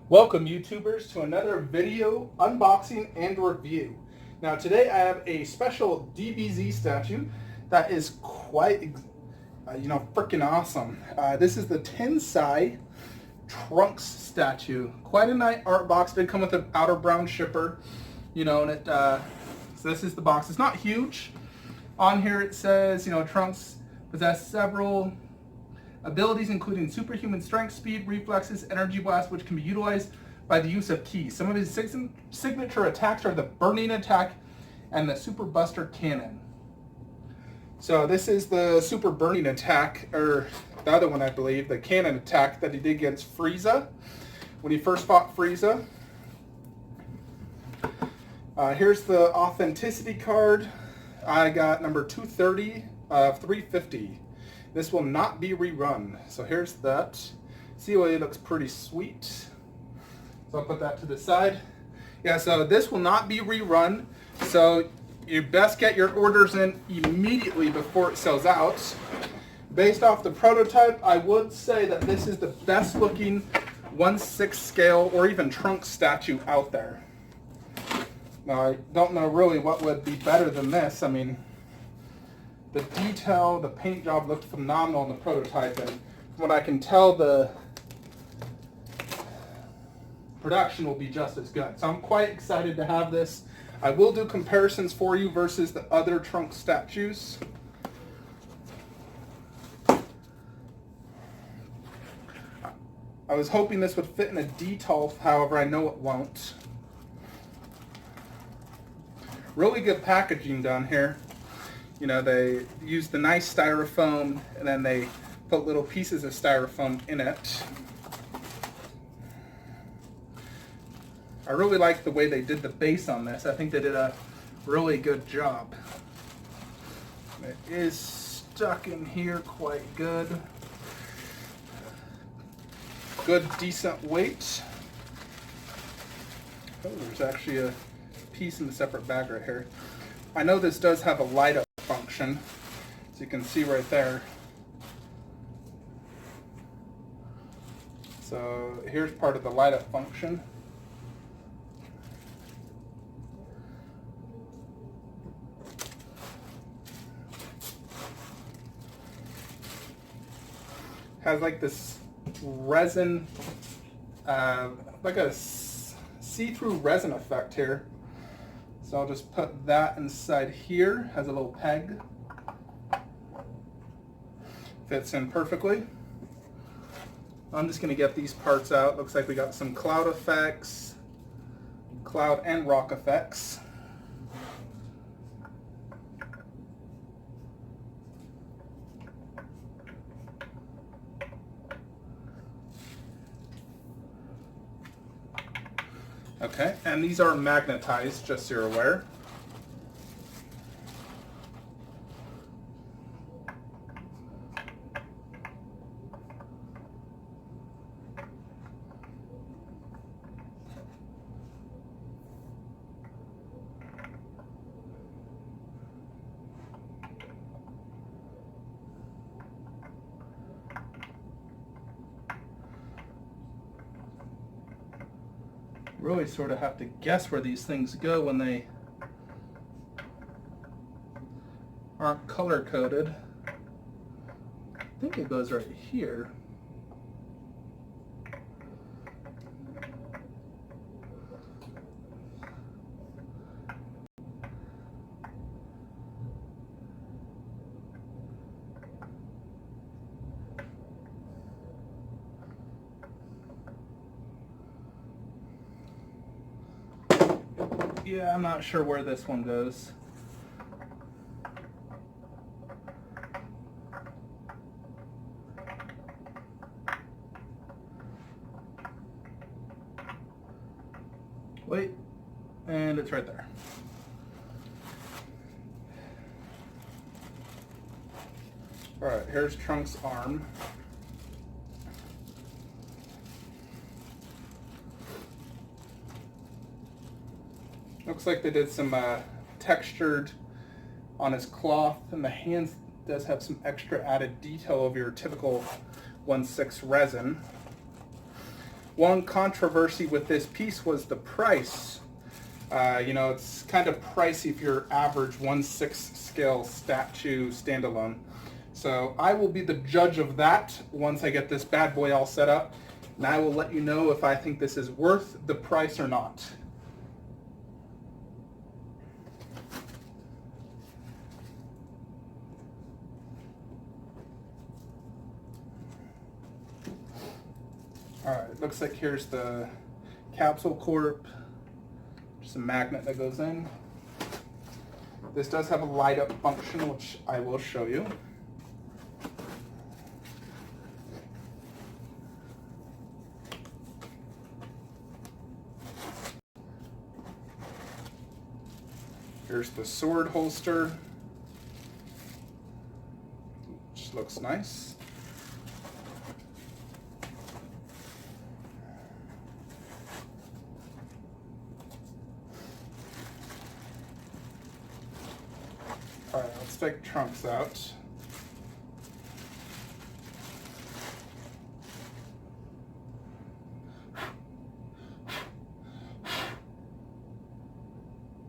Welcome YouTubers to another video unboxing and review. Now today I have a special DBZ statue that is quite, freaking awesome. This is the Tensai Trunks statue. Quite a nice art box. Did come with an outer brown shipper, and it. So this is the box. It's not huge. On here it says, Trunks possess several abilities including superhuman strength, speed, reflexes, energy blast, which can be utilized by the use of keys. Some of his signature attacks are the burning attack and the super buster cannon. So this is the super burning attack, or the other one I believe, the cannon attack that he did against Frieza when he first fought Frieza. Here's the authenticity card. I got number 230 of 350. This will not be rerun. So here's that. COA looks pretty sweet. So I'll put that to the side. Yeah, so this will not be rerun. So you best get your orders in immediately before it sells out. Based off the prototype, I would say that this is the best looking 1/6 scale or even trunk statue out there. Now I don't know really what would be better than this. I mean, the detail, the paint job looked phenomenal in the prototype, and from what I can tell, the production will be just as good. So I'm quite excited to have this. I will do comparisons for you versus the other trunk statues. I was hoping this would fit in a detail, however I know it won't. Really good packaging down here. They use the nice styrofoam and then they put little pieces of styrofoam in it. I really like the way they did the base on this. I think they did a really good job. It is stuck in here quite good. Good, decent weight. Oh, there's actually a piece in the separate bag right here. I know this does have a light up function, as you can see right there. So here's part of the light up function. Has like this resin, like a see-through resin effect here. So I'll just put that inside here, has a little peg. Fits in perfectly. I'm just gonna get these parts out. Looks like we got some cloud effects, cloud and rock effects. Okay, and these are magnetized, just so you're aware. Really sort of have to guess where these things go when they aren't color coded. I think it goes right here. Yeah, I'm not sure where this one goes. Wait, and it's right there. All right, here's Trunks' arm. Looks like they did some textured on his cloth, and the hands does have some extra added detail of your typical 1/6 resin. One controversy with this piece was the price. You know, it's kind of pricey for your average 1/6 scale statue standalone. So I will be the judge of that once I get this bad boy all set up, and I will let you know if I think this is worth the price or not. Alright, looks like here's the capsule corp. Just a magnet that goes in. This does have a light up function, which I will show you. Here's the sword holster, which looks nice. All right, let's take trunks out.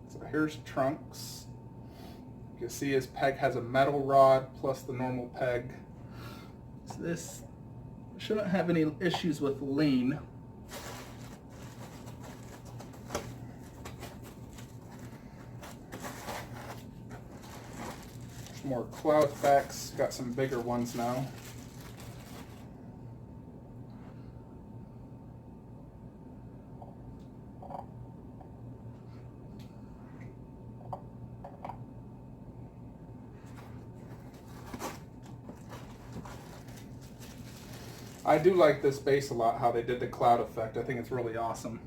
So here's trunks. You can see his peg has a metal rod plus the normal peg. So this shouldn't have any issues with lean. More cloud effects, got some bigger ones now. I do like this base a lot, how they did the cloud effect. I think it's really awesome.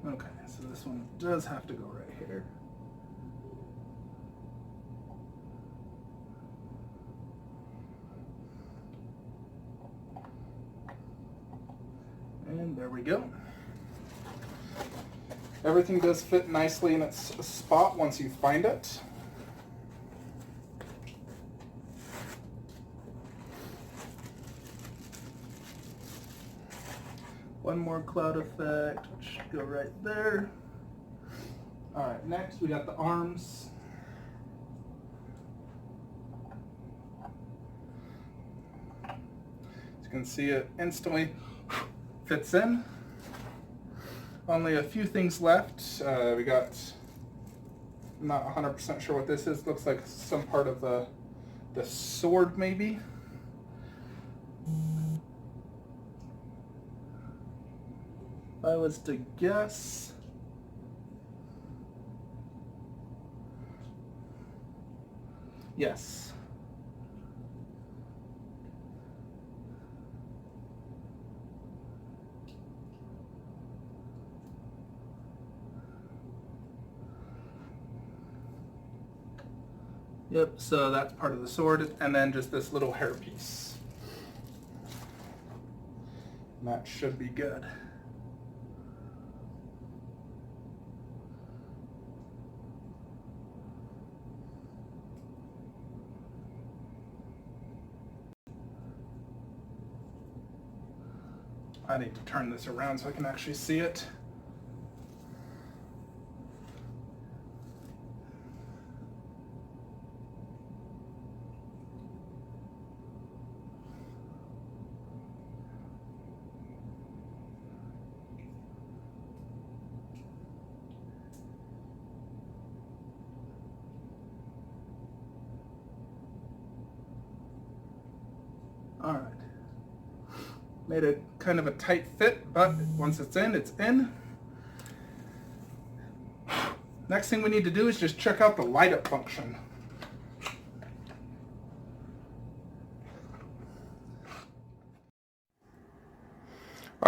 Okay, so this one does have to go right here. And there we go. Everything does fit nicely in its spot once you find it. One more cloud effect, which should go right there. All right, next we got the arms. As you can see, it instantly fits in. Only a few things left. We got, I'm not 100% sure what this is. Looks like some part of the sword maybe. If I was to guess, yes. Yep, so that's part of the sword, and then just this little hairpiece. And that should be good. I need to turn this around so I can actually see it. All right. Made a kind of a tight fit, but once it's in, it's in. Next thing we need to do is just check out the light up function.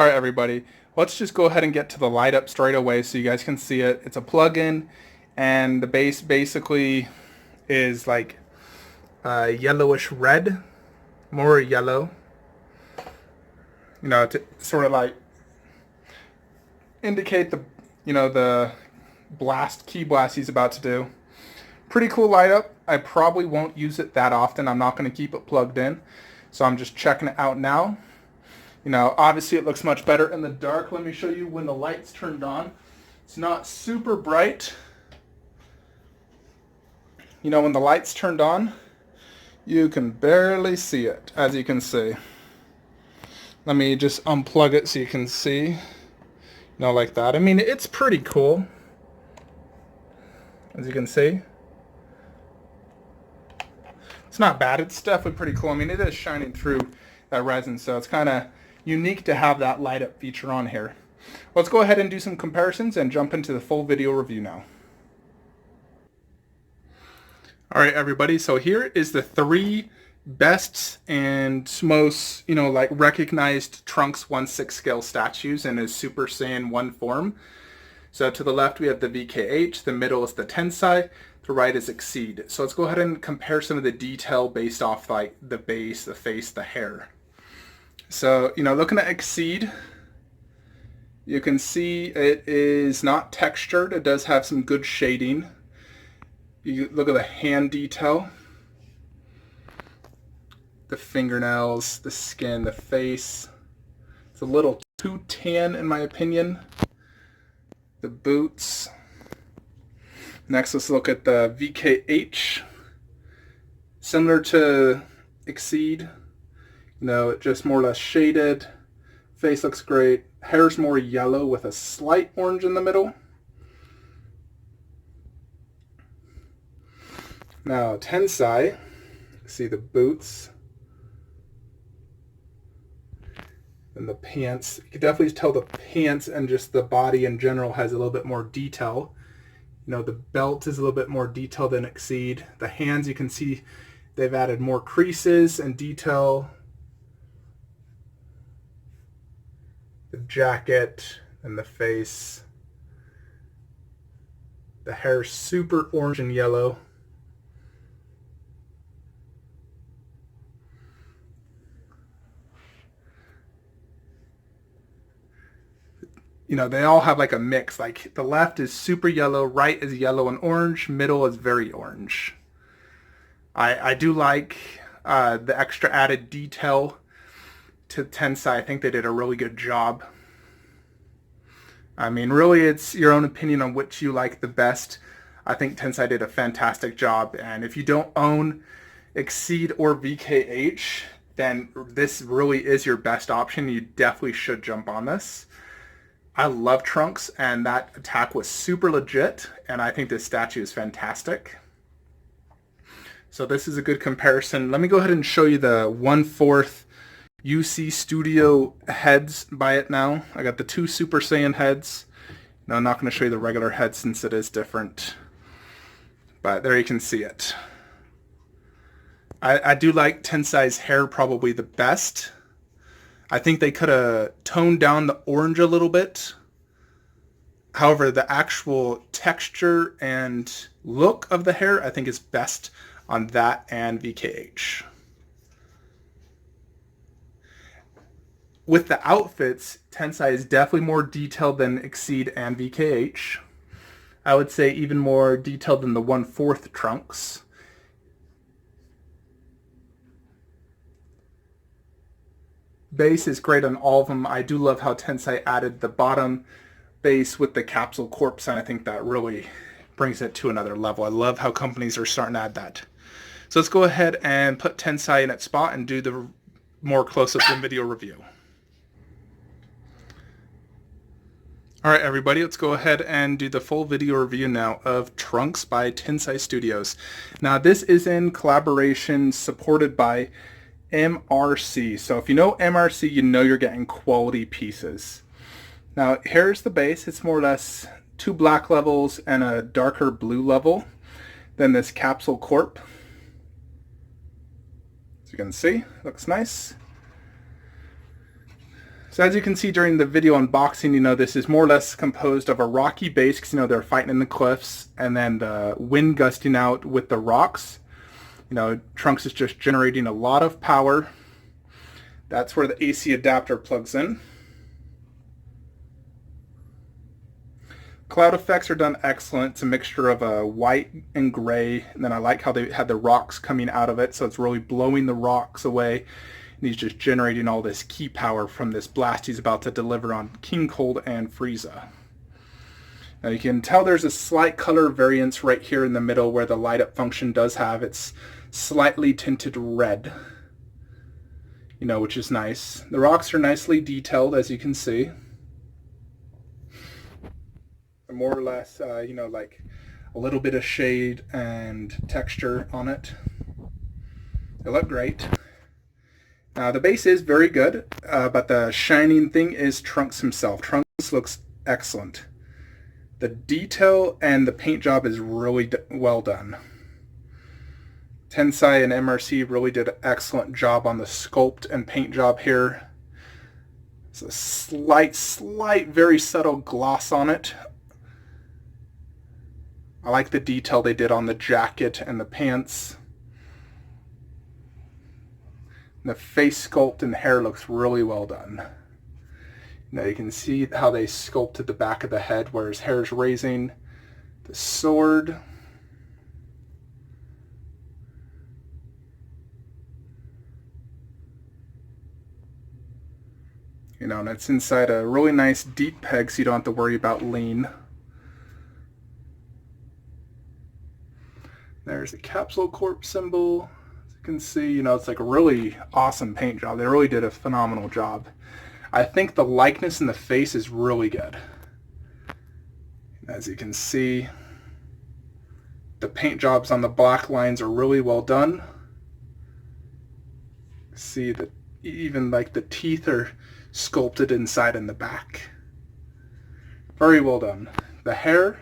All right, everybody, let's just go ahead and get to the light up straight away so you guys can see it. It's a plug-in, and the base basically is like yellowish red, more yellow, you know, to sort of like indicate the, you know, the key blast he's about to do. Pretty cool light up. I probably won't use it that often. I'm not going to keep it plugged in, so I'm just checking it out now. You know, obviously it looks much better in the dark. Let me show you when the light's turned on. It's not super bright. You know, when the light's turned on, you can barely see it, as you can see. Let me just unplug it so you can see. You know, like that. I mean, it's pretty cool, as you can see. It's not bad. It's definitely pretty cool. I mean, it is shining through that resin, so it's kind of unique to have that light up feature on here. Let's go ahead and do some comparisons and jump into the full video review now. All right, everybody, so here is the 3 best and most, you know, like recognized Trunks 1/6 scale statues in his Super Saiyan 1 form. So to the left we have the VKH, the middle is the Tensai, the right is Exceed. So let's go ahead and compare some of the detail based off like the base, the face, the hair. So, you know, looking at Exceed, you can see it is not textured. It does have some good shading. You look at the hand detail, the fingernails, the skin, the face. It's a little too tan in my opinion. The boots. Next, let's look at the VKH. Similar to Exceed. You know, just more or less shaded. Face looks great. Hair's more yellow with a slight orange in the middle. Now, Tensai, see the boots and the pants. You can definitely tell the pants and just the body in general has a little bit more detail. You know, the belt is a little bit more detailed than Exceed. The hands, you can see they've added more creases and detail. The jacket and the face. The hair's super orange and yellow. You know, they all have like a mix. Like the left is super yellow, right is yellow and orange, middle is very orange. I do like the extra added detail to Tensai. I think they did a really good job. I mean, really, it's your own opinion on which you like the best. I think Tensai did a fantastic job, and if you don't own Exceed or VKH, then this really is your best option. You definitely should jump on this. I love Trunks, and that attack was super legit, and I think this statue is fantastic. So this is a good comparison. Let me go ahead and show you the 1/4 UC Studio heads by it now. I got the 2 Super Saiyan heads. No, I'm not going to show you the regular head since it is different. But there you can see it. I do like Tensai's hair probably the best. I think they could have toned down the orange a little bit. However, the actual texture and look of the hair I think is best on that and VKH. With the outfits, Tensai is definitely more detailed than Exceed and VKH. I would say even more detailed than the 1/4 Trunks. Base is great on all of them. I do love how Tensai added the bottom base with the capsule corpse, and I think that really brings it to another level. I love how companies are starting to add that. So let's go ahead and put Tensai in its spot and do the more close-up video review. All right, everybody, let's go ahead and do the full video review now of Trunks by Tensai Studios. Now, this is in collaboration supported by MRC. So if you know MRC, you know you're getting quality pieces. Now, here's the base. It's more or less 2 black levels and a darker blue level. Then this capsule corp. As you can see, looks nice. So as you can see during the video unboxing, this is more or less composed of a rocky base because, they're fighting in the cliffs, and then the wind gusting out with the rocks. Trunks is just generating a lot of power. That's where the AC adapter plugs in. Cloud effects are done excellent. It's a mixture of white and gray, and then I like how they had the rocks coming out of it, so it's really blowing the rocks away. And he's just generating all this key power from this blast he's about to deliver on King Cold and Frieza. Now you can tell there's a slight color variance right here in the middle where the light up function does have its slightly tinted red, which is nice. The rocks are nicely detailed, as you can see. More or less, like a little bit of shade and texture on it. They look great. The base is very good, but the shining thing is Trunks himself. Trunks looks excellent. The detail and the paint job is really well done. Tensai and MRC really did an excellent job on the sculpt and paint job here. It's a slight, very subtle gloss on it. I like the detail they did on the jacket and the pants. The face sculpt and hair looks really well done. You can see how they sculpted the back of the head where his hair is raising. The sword. And it's inside a really nice deep peg so you don't have to worry about lean. There's the Capsule Corp symbol. As you can see, it's like a really awesome paint job. They really did a phenomenal job. I think the likeness in the face is really good. As you can see, the paint jobs on the black lines are really well done. See that even like the teeth are sculpted inside and the back. Very well done. The hair,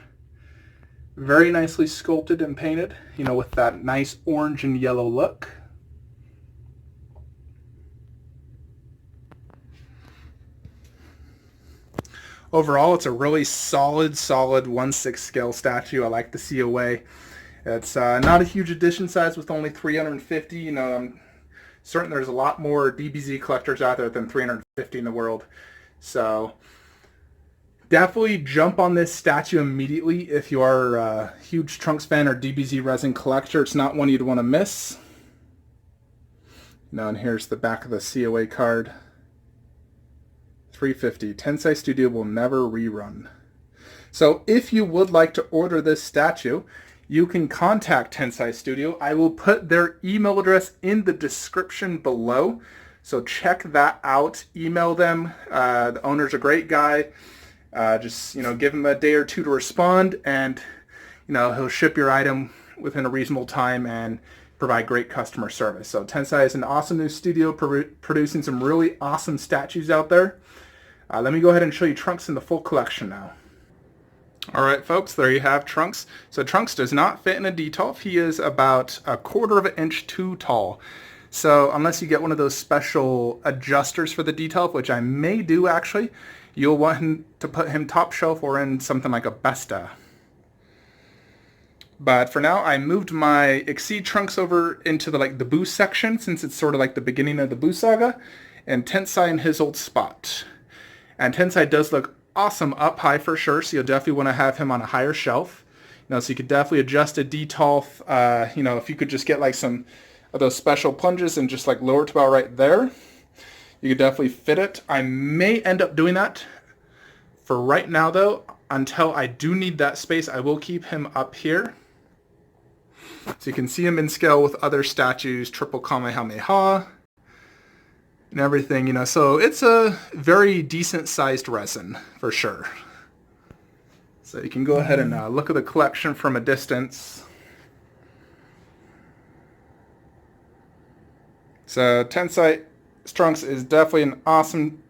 very nicely sculpted and painted, with that nice orange and yellow look. Overall, it's a really solid 1/6 scale statue. I like the COA. It's not a huge edition size with only 350. I'm certain there's a lot more DBZ collectors out there than 350 in the world. So definitely jump on this statue immediately if you are a huge Trunks fan or DBZ resin collector. It's not one you'd want to miss. And here's the back of the COA card. 350. Tensai Studio will never rerun. So if you would like to order this statue, you can contact Tensai Studio. I will put their email address in the description below. So check that out. Email them. The owner's a great guy. Just give him a day or two to respond, and he'll ship your item within a reasonable time and provide great customer service. So Tensai is an awesome new studio producing some really awesome statues out there. Let me go ahead and show you Trunks in the full collection now. Alright folks, there you have Trunks. So Trunks does not fit in a detolf. He is about 1/4 of an inch too tall. So unless you get one of those special adjusters for the detolf, which I may do actually, you'll want to put him top shelf or in something like a Besta. But for now, I moved my Exceed Trunks over into the Boo section, since it's sort of like the beginning of the Boo saga, and Tensai in his old spot. And Tensai does look awesome up high for sure, so you'll definitely want to have him on a higher shelf. So you could definitely adjust a detolf. If you could just get some of those special plunges and just lower it to about right there, you could definitely fit it. I may end up doing that. For right now though, until I do need that space, I will keep him up here. So you can see him in scale with other statues, triple Kamehameha and everything, so it's a very decent sized resin for sure. So you can go ahead and look at the collection from a distance. So Tensai Trunks is definitely an awesome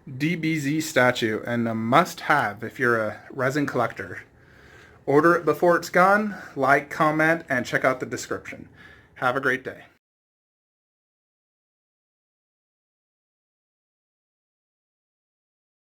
DBZ statue and a must-have if you're a resin collector. Order it before it's gone, like, comment, and check out the description. Have a great day.